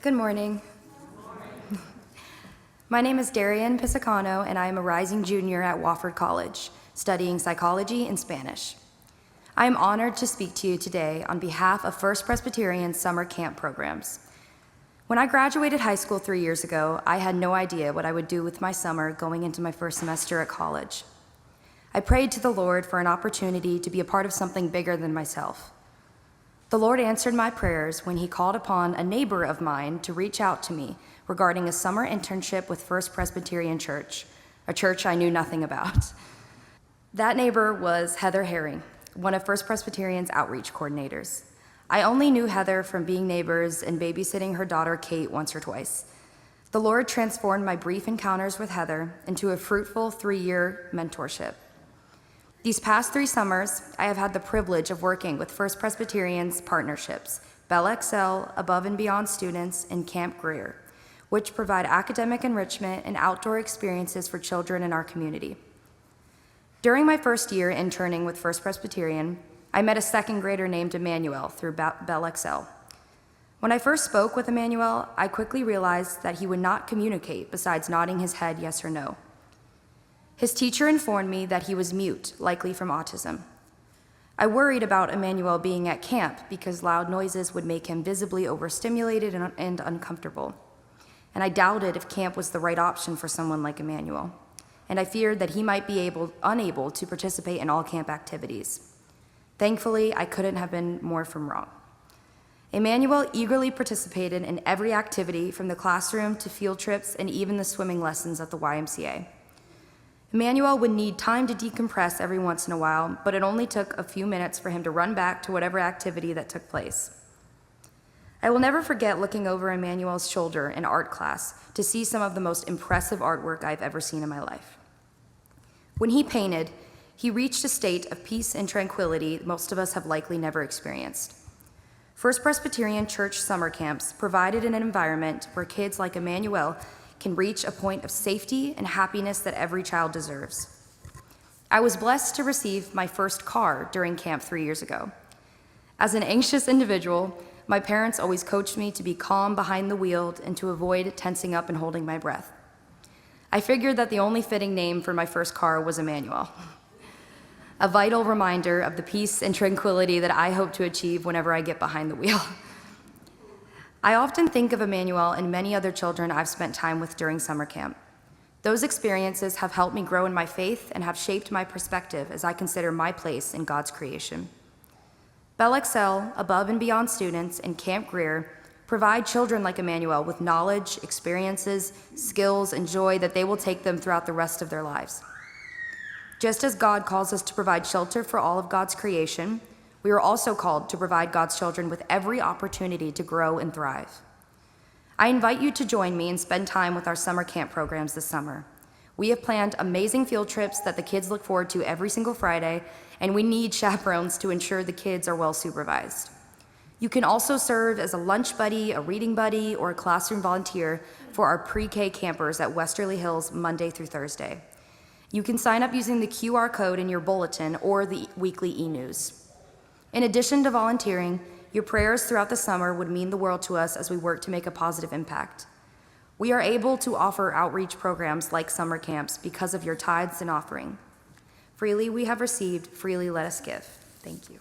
Good morning. My name is Darien Pisacano, and I am a rising junior at Wofford College, studying psychology and Spanish. I am honored to speak to you today on behalf of First Presbyterian summer camp programs. When I graduated high school 3 years ago, I had no idea what I would do with my summer going into my first semester at college. I prayed to the Lord for an opportunity to be a part of something bigger than myself. The Lord answered my prayers when He called upon a neighbor of mine to reach out to me regarding a summer internship with First Presbyterian Church, a church I knew nothing about. That neighbor was Heather Herring, one of First Presbyterian's outreach coordinators. I only knew Heather from being neighbors and babysitting her daughter Kate once or twice. The Lord transformed my brief encounters with Heather into a fruitful 3-year mentorship. These past 3 summers, I have had the privilege of working with First Presbyterian's partnerships, Bellxcel, Above and Beyond Students, and Camp Greer, which provide academic enrichment and outdoor experiences for children in our community. During my first year interning with First Presbyterian, I met a second grader named Emmanuel through Bellxcel. When I first spoke with Emmanuel, I quickly realized that he would not communicate besides nodding his head yes or no. His teacher informed me that he was mute, likely from autism. I worried about Emmanuel being at camp because loud noises would make him visibly overstimulated and uncomfortable. And I doubted if camp was the right option for someone like Emmanuel. And I feared that he might be unable to participate in all camp activities. Thankfully, I couldn't have been more from wrong. Emmanuel eagerly participated in every activity from the classroom to field trips and even the swimming lessons at the YMCA. Emmanuel would need time to decompress every once in a while, but it only took a few minutes for him to run back to whatever activity that took place. I will never forget looking over Emmanuel's shoulder in art class to see some of the most impressive artwork I've ever seen in my life. When he painted, he reached a state of peace and tranquility most of us have likely never experienced. First Presbyterian Church summer camps provided an environment where kids like Emmanuel can reach a point of safety and happiness that every child deserves. I was blessed to receive my first car during camp 3 years ago. As an anxious individual, my parents always coached me to be calm behind the wheel and to avoid tensing up and holding my breath. I figured that the only fitting name for my first car was Emmanuel, a vital reminder of the peace and tranquility that I hope to achieve whenever I get behind the wheel. I often think of Emmanuel and many other children I've spent time with during summer camp. Those experiences have helped me grow in my faith and have shaped my perspective as I consider my place in God's creation. Bellxcel, Above and Beyond Students, and Camp Greer provide children like Emmanuel with knowledge, experiences, skills, and joy that they will take them throughout the rest of their lives. Just as God calls us to provide shelter for all of God's creation, we are also called to provide God's children with every opportunity to grow and thrive. I invite you to join me and spend time with our summer camp programs this summer. We have planned amazing field trips that the kids look forward to every single Friday, and we need chaperones to ensure the kids are well supervised. You can also serve as a lunch buddy, a reading buddy, or a classroom volunteer for our pre-K campers at Westerly Hills Monday through Thursday. You can sign up using the QR code in your bulletin or the weekly e-news. In addition to volunteering, your prayers throughout the summer would mean the world to us as we work to make a positive impact. We are able to offer outreach programs like summer camps because of your tithes and offering. Freely we have received, freely let us give. Thank you.